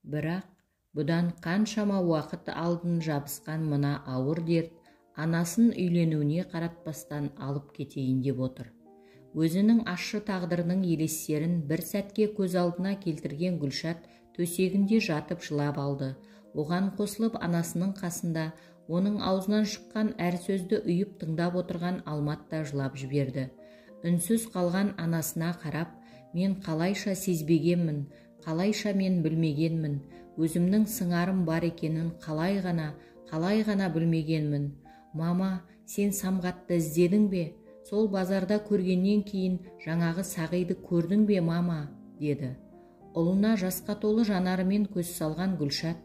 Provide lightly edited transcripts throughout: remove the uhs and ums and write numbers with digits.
Бірақ бұдан қаншама уақыт алдын жабысқан мына ауыр дерт анасын үйленуіне қаратпастан алып кетейін деп отыр. Өзінің ащы тағдырының елестерін бір сәтке көз алдына келтірген Гүлшат төсегінде жатып жылап алды. Оған қосылып анасының қасында оның аузынан шыққан әр сөзді үйіп тыңдап отырған Алмат та жылап жіберді. Үнсіз қалған анасына қарап, мен қалайша сезбегенмін, қалайша мен білмегенмін, өзімнің сыңарым бар екенін қалай ғана білмегенмін. Мама, сен Самғатты іздедің бе? Сол базарда көргеннен кейін жаңағы Сағиды көрдің бе, мама? Деді. Ұлына жасқа толы жанарымен көз салған Гүлшат,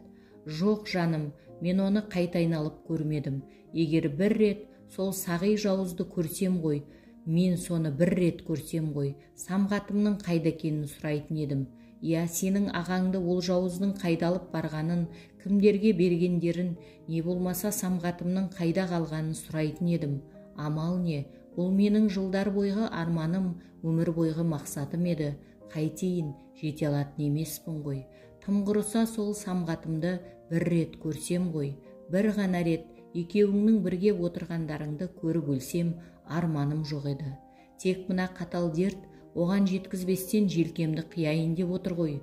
жоқ жаным, мен оны қайта айналып көрмедім. Егер бір рет сол Сағи жауызды көрсем ғой, мен соны бір рет көрсем ғой, Самғатымның қайда екенін сұрайтын едім. Я, сенің ағаңды ол жауыздың қайда алып барғанын, кімдерге бергендерін, не болмаса Самғатымның қайда қалғанын сұрайтын едім. Амал не? Бұл менің жылдар бойғы арманым, өмір бойғы мақсатым еді. Қайтейін, жете алатын емеспін ғой. Тым құрыса сол Самғатымды бір рет көрсем ғой, бір ғана рет екеуіңнің бірге отырғандарыңды көріп өлсем, арманым жоқ еді. Тек мына қатал дерт оған жеткізбестен желкемді қияйын деп отыр ғой.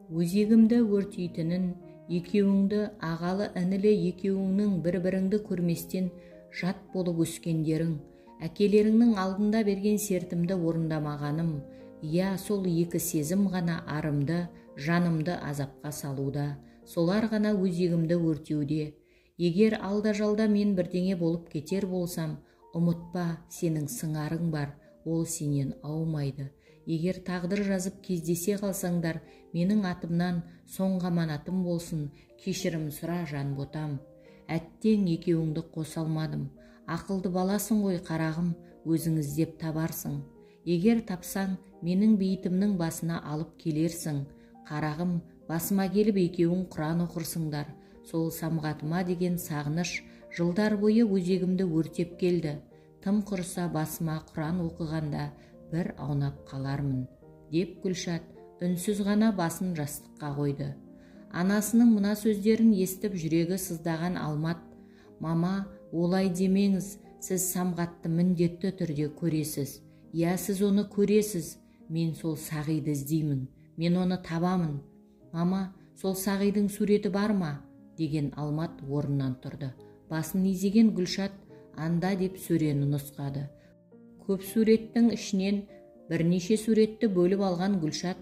Өзегімді өртейтінін, екеуіңді, ағалы інілі екеуіңнің бір-біріңді көрместен жат болып өскендерің, әкелеріңнің алдында берген сертімді орындамағаным, я, сол екі сезім ғана арымды, жанымды азапқа салуда, солар ғана өзегімді өртеуде. Егер алда-жалда мен бірдеңе болып кетер болсам, ұмытпа, сенің сыңарың бар, ол сенен аумайды. Егер тағдыр жазып кездесе қалсаңдар, менің атымнан соңғы аманатым болсын, кешірім сұра жан ботам. Әттең екеуіңді қоса алмадым. Ақылды баласың ғой қарағым, өзің іздеп табарсың. Егер тапсаң, менің бейітімнің басына алып келерсің. Қарағым, басыма келіп екеуің Құран оқырсыңдар. Сол Самғатыма деген сағыныш жылдар бойы өзегімді өртеп келді. Тым құрса басыма Құран оқығанда бір аунап қалармын, деп Гүлшат үнсіз ғана басын жастыққа қойды. Анасының мына сөздерін естіп жүрегі сыздаған Алмат, мама, олай демеңіз, сіз Самғатты міндетті түрде көресіз. Я, сіз оны көресіз. Мен сол Сағиды іздеймін, мен оны табамын. Мама, сол Сағидың суреті бар ма? Деген Алмат орнынан тұрды. Басын изеген Гүлшат анда деп сөрені нұсқады. Көп суреттің ішінен бірнеше суретті бөліп алған Гүлшат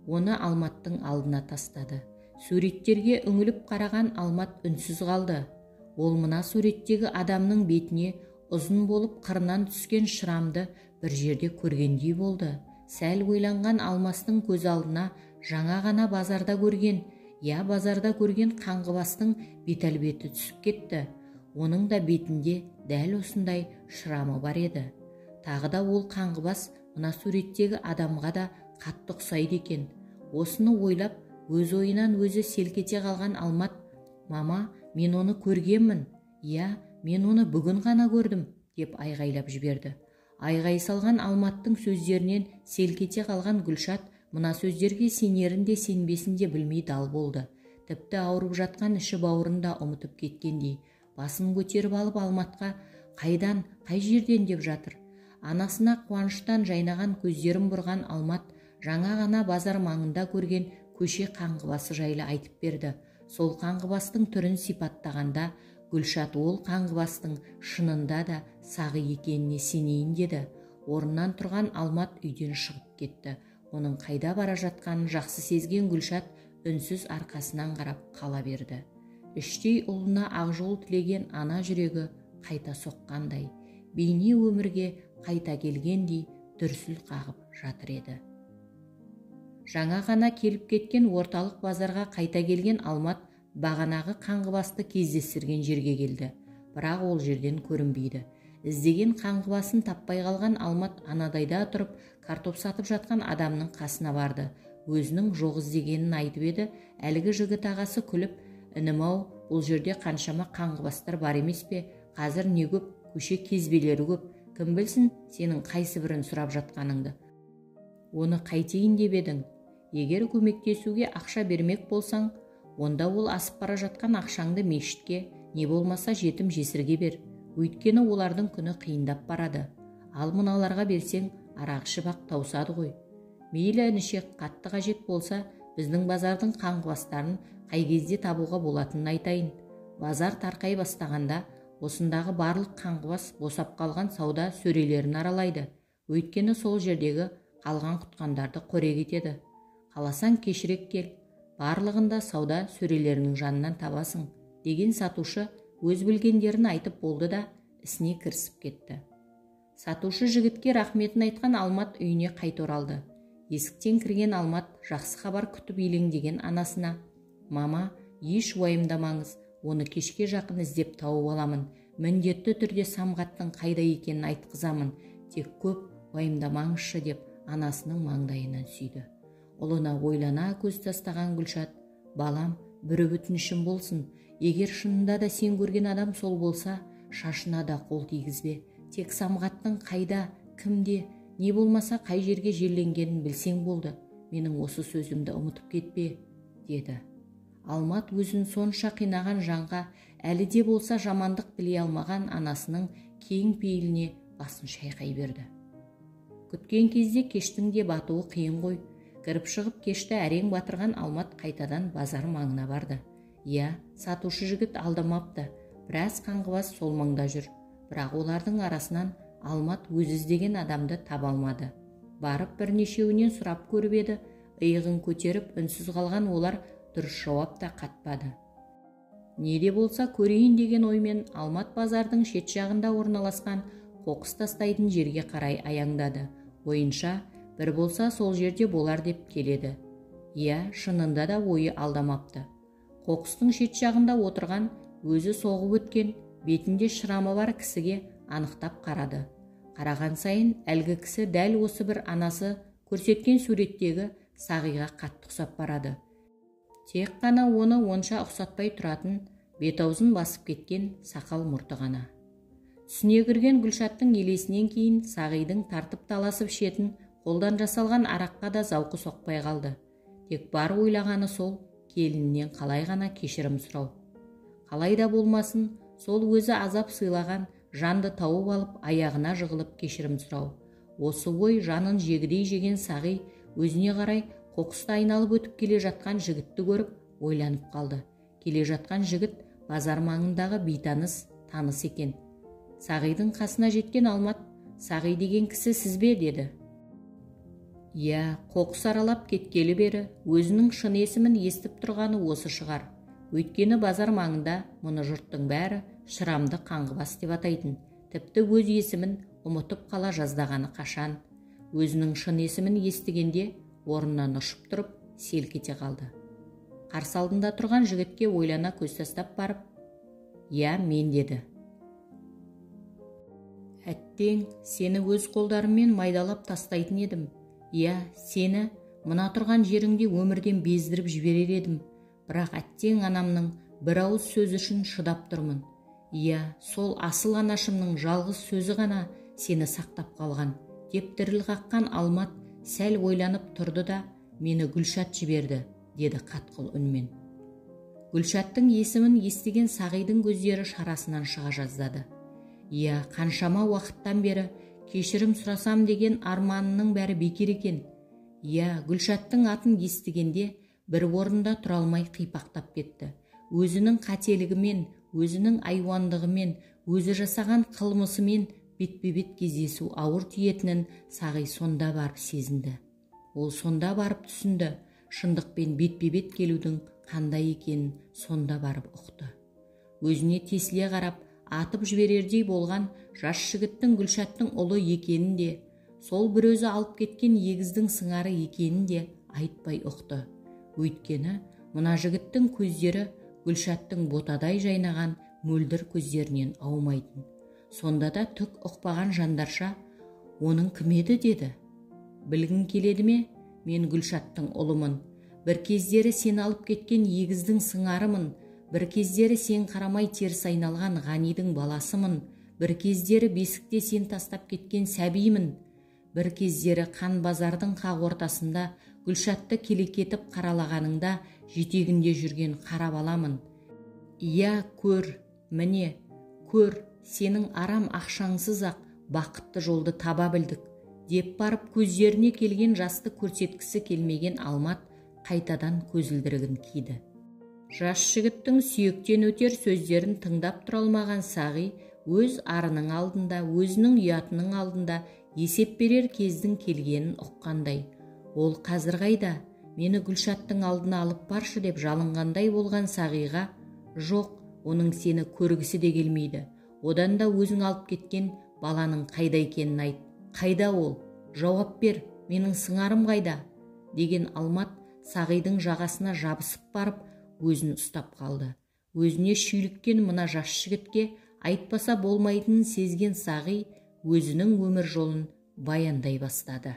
оны Алматтың алдына тастады. Суреттерге үңіліп қараған Алмат үнсіз қалды. Ол мына суреттегі адамның бетіне ұзын болып қырынан түскен шырамды бір жерде көргендей болды. Сәл ойланған Алмастың көз алдына жаңа ғана базарда көрген қаңғыбастың бет-әлбеті түсіп кетті. Оның да бетінде дәл осындай шырамы бар еді. Тағы да ол қаңғыбас мына суреттегі адамға да қатты ұқсайды екен. Осыны ойлап, өз ойынан өзі селкете қалған Алмат, мама, мен оны көргенмін. Я, мен оны бүгін ғана көрдім, деп айғайлап жіберді. Айғай салған Алматтың сөздерінен селкете қалған Гүлшат мына сөздерге сенерін де сенбесін де білмей дал болды. Тіпті ауырып жатқан іші бауырын да ұмытып кеткендей. Басын көтеріп алып Алматқа қайдан, қай жерден деп жатыр. Анасына қуаныштан жайнаған көздерін бұрған Алмат жаңа ғана базар маңында көрген көше қаңғыбасы жайлы айтып берді. Сол қаңғыбастың түрін сипаттағанда Гүлшат ол қаңғыбастың шынында да Сағи екеніне сенейін деді. Орнынан тұрған Алмат үйден шығып кетті. Оның қайда бара жатқанын жақсы сезген Гүлшат үнсіз арқасынан қарап қала берді. Іштей ұлына ақжол тілеген ана жүрегі қайта соққандай, бейне өмірге қайта келгендей дүрсіл қағып жатыр еді. Жаңа ғана келіп кеткен орталық базарға қайта келген Алмат бағанағы қаңғыбасты кездестірген жерге келді. Бірақ ол жерден көрінбейді. Іздеген қаңғыбасын таппай қалған Алмат анадайда тұрып картоп сатып жатқан адамның қасына барды. Өзінің жоқ іздегенін айтып еді. Әлгі жігіт ағасы күліп, інім-ау, бұл жерде қаншама қаңғыбастар бар емес пе? Қазір не көп, көше кезбелері көп. Кім білсін, сенің қайсы бірін сұрап жатқаныңды. Оны қайтейін деп едің? Егер көмектесуге ақша бермек болсаң, онда ол асып бара жатқан ақшаңды мешітке, не болмаса жетім жесірге бер. Өйткені олардың күні қиындап барады. Ал мыналарға берсең, арақ ішіп ақ таусады ғой. Мейлі інішек, қатты қажет болса, біздің базардың қаңғыбастарын қай кезде табуға болатынын айтайын. Базар тарқай бастағанда, осындағы барлық қаңғыбас босап қалған сауда сөрелерін аралайды. Өйткені сол жердегі қалған құтқандарды қорек етеді. Қаласаң кешірек кел, барлығында сауда сөрелерінің жанынан табасың, деген сатушы өз білгендерін айтып болды да ісіне кірісіп кетті. Сатушы жігітке рахметін айтқан Алмат үйіне қайта оралды. Есіктен кірген Алмат жақсы хабар күтіп елеңдеген анасына: «Мама, еш уайымдамаңыз, оны кешке жақын іздеп тауып аламын. Міндетті түрде самғаттың қайда екенін айтқызамын. Тек көп уайымдамаңызшы», деп анасының маңдайынан сүйді. Ұлына ойлана көз тастаған Гүлшат: «Балам, бір өтінішім болсын. Егер шынында да сен көрген адам сол болса, шашына да қол тигізбе. Тек самғаттың қайда, кімде, не болмаса қай жерге жерленгенін білсең болды. Менің осы сөзімді ұмытып кетпе», деді. Алмат өзін сонша қинаған жанға әлі де болса жамандық тілей алмаған анасының кең пейіліне басын шайқай берді. Күткен кезде кештің де батуы қиын ғой. Кіріп шығып кешті әрең батырған Алмат қайтадан базар маңына барды. Иә, сатушы жігіт алдамапты. Біраз қаңғыбас сол маңда жүр. Бірақ олардың арасынан Алмат өз іздеген адамды таба алмады. Барып бірнешеуінен сұрап көріп еді, иығын көтеріп үнсіз қалған олар дұрыс жауап та қатпады. Не де болса көрейін деген оймен Алмат базардың шет жағында орналасқан қоқыс тастайтын жерге қарай аяңдады. Ойынша бір болса сол жерде болар деп келеді. Иә, шынында да ойы алдамапты. Қоқыстың шет жағында отырған, өзі соғып өткен, бетінде шырамы бар кісіге анықтап қарады. Қараған сайын әлгі кісі дәл осы бір анасы көрсеткен суреттегі Сағиға қатты ұқсап барады. Тек қана оны онша ұқсатпай тұратын, бет-аузын басып кеткен сақал мұрты ғана. Түсіне кірген Гүлшаттың елесінен кейін Сағидың тартып таласып ішетін қолдан жасалған араққа да зауқы соқпай қалды. Тек бар ойлағаны сол, келінінен қалай ғана кешірім сұрау. Қалай да болмасын, сол өзі азап сыйлаған жанды тауып алып аяғына жығылып кешірім сұрау. Осы ой жанын жегідей жеген Сағи өзіне қарай қоқысты айналып өтіп келе жатқан жігітті көріп ойланып қалды. Келе жатқан жігіт базар маңындағы бейтаныс, таныс екен. Сағидың қасына жеткен Алмат: «Сағи деген кісі сіз бе?» деді. Иә, қоқыс аралап кеткелі бері өзінің шын есімін естіп тұрғаны осы шығар. Өйткені базар маңында мұны жұрттың бәрі Шырамды қаңғыбас деп атайтын. Тіпті өз есімін ұмытып қала жаздағаны қашан. Өзінің шын есімін естігенде орнынан ұшып тұрып селк ете қалды. Қарсы алдында тұрған жігітке ойлана көз тастап барып: «Я, мен» деді. «Әттең, сені өз қолдарыммен майдалап тастайтын едім. Я, сені мына тұрған жеріңде өмірден бездіріп жіберер едім. Бірақ әттең анамның бір ауыз сөзі үшін шыдап тұрмын. Я, сол асыл анашымның жалғыз сөзі ғана сені сақтап қалған», деп діріл қаққан Алмат сәл ойланып тұрды да: «Мені Гүлшат жіберді», деді қатқыл үнмен. Гүлшаттың есімін естіген Сағидың көздері шарасынан шыға жаздады. Я, қаншама уақыттан бері кешірім сұрасам деген арманының бәрі бекер екен. Я, Гүлшаттың атын естігенде бір орында тұра алмай қипақтап кетті. Өзінің қателігімен, өзінің айуандығымен, өзі жасаған қылмысымен бетпе-бет кездесу ауыр тиетінін Сағи сонда барып сезінді. Ол сонда барып түсінді, шындықпен бетпе-бет келудің қандай екенін сонда барып ұқты. Өзіне тесіле қарап атып жіберердей болған жас жігіттің Гүлшаттың ұлы екенін де, сол бір өзі алып кеткен егіздің сыңары екенін де айтпай ұқты. Өйткені мына жігіттің көздері Гүлшаттың ботадай жайнаған мөлдір көздерінен аумайтын. Сонда да түк ұқпаған жандарша: «Оның кім еді?» деді. «Білгің келеді ме? Мен Гүлшаттың ұлымын. Бір кездері сен алып кеткен егіздің сыңарымын. Бір кездері сен қарамай теріс айналған Ғанидың баласымын. Бір кездері бесікте сен тастап кеткен сәбимін. Бір кездері қан базардың қақ ортасында Гүлшатты келекетіп қаралағаныңда жетегінде жүрген қара баламын. Иә, көр, міне, көр, сенің арам ақшаңсыз-ақ бақытты жолды таба білдік, деп барып көздеріне келген жасты көрсеткісі келмеген Алмат қайтадан көзілдірігін киді. Жас жігіттің сүйектен өтер сөздерін тыңдап тұра алмаған Сағи өз арының алдында, өзінің ұятының алдында есеп берер кездің келгенін ұққандай. Ол қазір қайда? Мені Гүлшаттың алдына алып баршы деп жалынғандай болған Сағиға, жоқ, оның сені көргісі де келмейді. Одан да өзің алып кеткен баланың қайда екенін айт. Қайда ол? Жауап бер, менің сыңарым қайда? Деген Алмат Сағидың жағасына жабысып барып, өзін ұстап қалды. Өзіне шүйліккен мына жас жігітке айтпаса болмайтынын сезген Сағи өзінің өмір жолын баяндай бастады.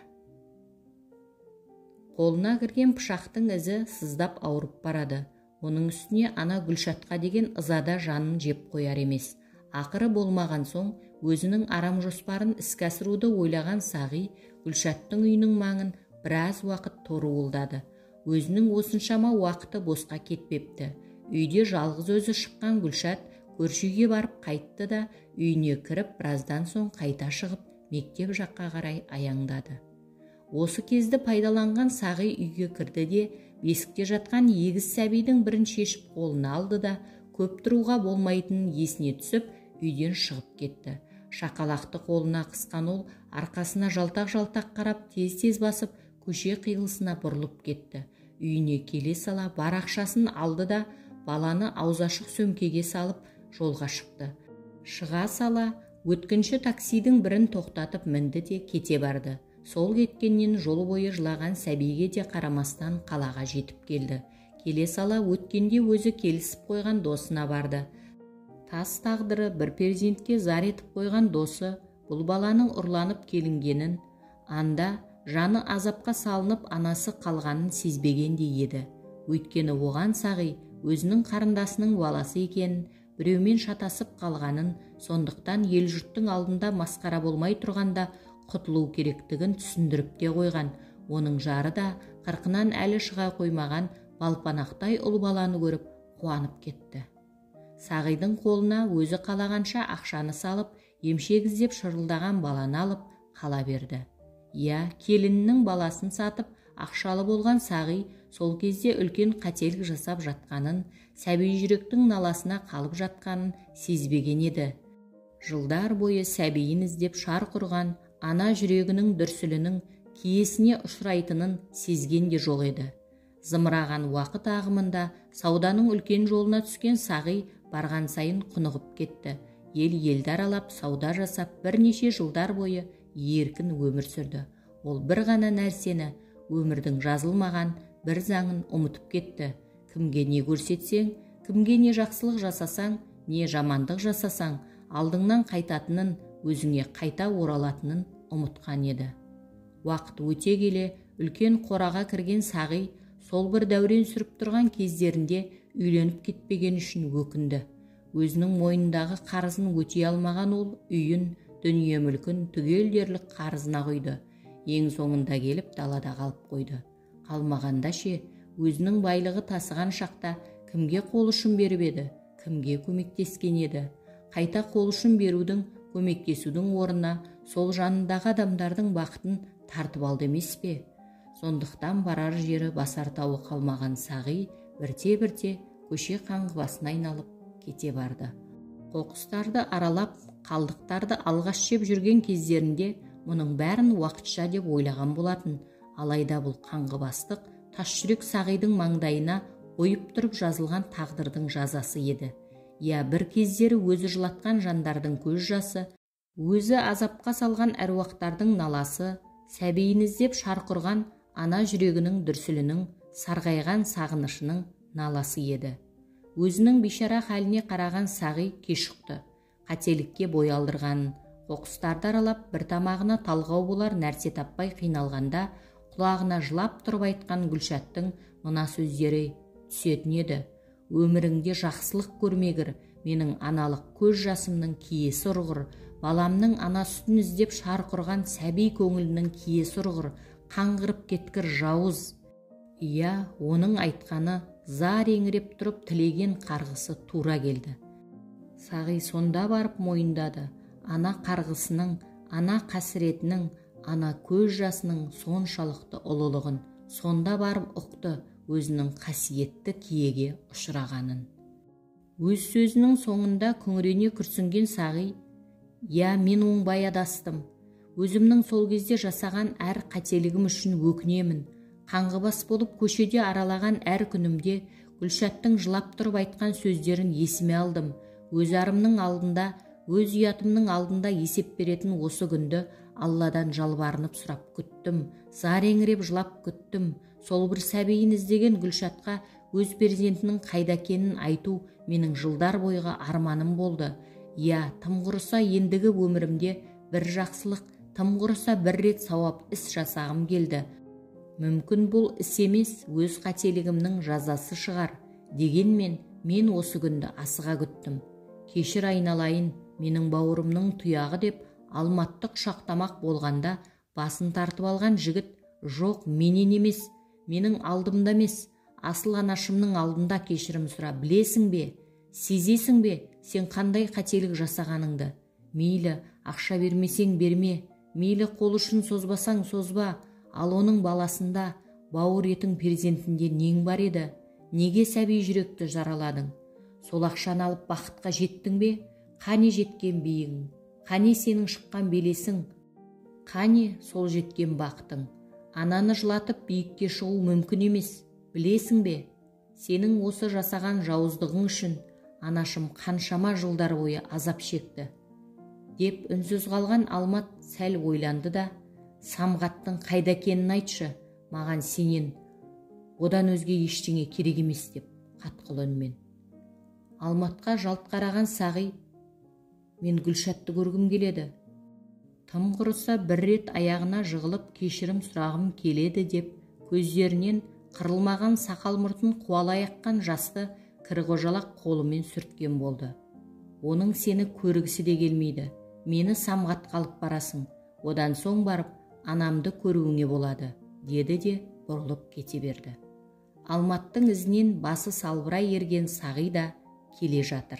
Қолына кірген пышақтың ізі сыздап ауырып барады. Оның үстіне ана Гүлшатқа деген ызада жанын жеп қояр емес. Ақыры болмаған соң өзінің арам жоспарын іске асыруды ойлаған Сағи Гүлшаттың үйінің маңын біраз уақыт торуылдады. Өзінің осыншама уақыты босқа кетпепті. Үйде жалғыз өзі шыққан Гүлшат көрші үйге барып қайтты да үйіне кіріп, біраздан соң қайта шығып мектеп жаққа қарай аяңдады. Осы кезді пайдаланған Сағи үйге кірді де бесікте жатқан егіз сәбидің бірін шешіп қолына алды да көп тұруға болмайтынын есіне түсіп үйден шығып кетті. Шақалақты қолына қысқан ол арқасына жалтақ-жалтақ қарап тез-тез басып көше қиылысына бұрылып кетті. Үйіне келе сала бар ақшасын алды да баланы аузашық сөмкеге салып жолға шықты. Шыға сала өткінші таксидің бірін тоқтатып мінді де кете барды. Сол кеткеннен жол бойы жылаған сәбиге де қарамастан қалаға жетіп келді. Келе сала өткенде өзі келісіп қойған досына барды. Тас тағдыры бір перзентке зар етіп қойған досы бұл баланың ұрланып келінгенін, анда жаны азапқа салынып анасы қалғанын сезбегендей еді. Өйткені оған Сағи өзінің қарындасының баласы екенін, біреумен шатасып қалғанын, сондықтан ел-жұрттың алдында масқара болмай тұрғанда құтылу керектігін түсіндіріп те қойған. Оның жары да қырқынан әлі шыға қоймаған балпанақтай ұл баланы көріп қуанып кетті. Сағидың қолына өзі қалағанша ақшаны салып, емшек іздеп шырылдаған баланы алып қала берді. Иә, келінінің баласын сатып ақшалы болған Сағи сол кезде үлкен қателік жасап жатқанын, сәби жүректің наласына қалып жатқанын сезбеген еді. Жылдар бойы сәбиін іздеп шар құрған ана жүрегінің дүрсілінің киесіне ұшырайтынын сезген де жоқ еді. Зымыраған уақыт ағымында сауданың үлкен жолына түскен Сағи барған сайын құнығып кетті. Ел-елді аралап сауда жасап бірнеше жылдар бойы еркін өмір сүрді. Ол бір ғана нәрсені, өмірдің жазылмаған бір заңын ұмытып кетті. Кімге не көрсетсең, кімге не жақсылық жасасаң, не жамандық жасасаң, алдыңнан қайтатынын, өзіңе қайта оралатынын ұмытқан еді. Уақыт өте келе үлкен қораға кірген Сағи сол бір дәурен сүріп тұрған кездерінде үйленіп кетпеген үшін өкінді. Өзінің мойнындағы қарызын өтей алмаған ол үйін, дүние мүлкін түгел дерлік қарызына құйды. Ең соңында келіп далада қалып қойды. Қалмағанда ше, өзінің байлығы тасыған шақта кімге қол ұшын беріп еді, кімге көмектескен еді. Қайта қол ұшын берудің, көмектесудің орнына сол жанындағы адамдардың бақытын тартып алды емес пе? Сондықтан барар жері басар тауы қалмаған Сағи бірте-бірте көше қаңғыбасын айналып кете барды. Қоқыстарды аралап, қалдықтарды алғаш жеп жүрген кездерінде мұның бәрін уақытша деп ойлаған болатын. Алайда бұл қаңғыбастық тас жүрек Сағидың маңдайына ойып тұрып жазылған тағдырдың жазасы еді. Я бір кездері өзі жылатқан жандардың көз жасы, өзі азапқа салған әруақтардың наласы, сәбиін іздеп шарқырған ана жүрегінің дүрсілінің, сарғайған сағынышының наласы еді. Өзінің бейшара халіне қараған Сағи кешікті. Қателікке бой алдырғанын, қоқыстарды аралап бір тамағына талғау болар нәрсе таппай қиналғанда құлағына жылап тұрып айтқан Гүлшаттың мына сөздері түсетін еді. Өміріңде жақсылық көрмегір, менің аналық көз жасымның киесі ұрғыр, баламның ана сүтін іздеп шарқырған сәби көңілінің киесі ұрғыр, қаңғырып кеткір жауыз. Иә, оның айтқаны зар еңіреп тұрып тілеген қарғысы тура келді. Сағи сонда барып мойындады, ана қарғысының, ана қасіретінің, ана көз жасының соншалықты ұлылығын. Сонда барып ұқты өзінің қасиетті киеге ұшырағанын. Өз сөзінің соңында күңірене күрсінген Сағи: «Я, мен оңбай адастым. Өзімнің сол кезде жасаған әр қателігім үшін өкінемін. Қаңғыбас болып көшеде аралаған әр күнімде Гүлшаттың жылап тұрып айтқан сөздерін есіме алдым. Өз арымның алдында, өз ұятымның алдында есеп беретін осы күнді Алладан жалбарынып сұрап күттім. Зар еңіреп жылап күттім. Сол бір сәбиін іздеген Гүлшатқа өз перзентінің қайда екенін айту менің жылдар бойғы арманым болды. Я, тым құрыса ендігі өмірімде бір жақсылық, тым құрыса бір рет сауап іс жасағым келді. Мүмкін бұл іс емес, өз қателігімнің жазасы шығар. Дегенмен мен осы күнді асыға күттім. Кешір айналайын, менің бауырымның тұяғы деп Алматты құшақтамақ болғанда басын тартып алған жігіт: «Жоқ, менен емес, менің алдымда емес, асыл анашымның алдында кешірім сұра. Білесің бе, сезесің бе, сен қандай қателік жасағаныңды? Мейлі ақша бермесең берме, мейлі қол ұшын созбасаң созба, ал оның баласында, бауыр етің перзентінде нең бар еді? Неге сәби жүректі жараладың? Сол ақшаны алып бақытқа жеттің бе? Қане жеткен биің? Қане сенің шыққан белесің? Қане сол жеткен бақытың? Ананы жылатып биікке шығу мүмкін емес, білесің бе? Сенің осы жасаған жауыздығың үшін анашым қаншама жылдар бойы азап шекті». Деп үнсіз қалған Алмат сәл ойланды да: «Самғаттың қайда екенін айтшы, маған сенен одан өзге ештеңе керек емес» деп қатқыл үнмен. Алматқа жалт қараған Сағи: «Мен Гүлшатты көргім келеді. Тым құрыса бір рет аяғына жығылып кешірім сұрағым келеді» деп көздерінен қырылмаған сақал мұртын қуалай аққан жасты кірғожалақ қолымен сүрткен болды. «Оның сені көргісі де келмейді. Мені Самғатқа алып барасың. Одан соң барып анамды көруіңе болады», деді де бұрылып кете берді. Алматтың ізінен басы салбырай ерген Сағи да келе жатыр.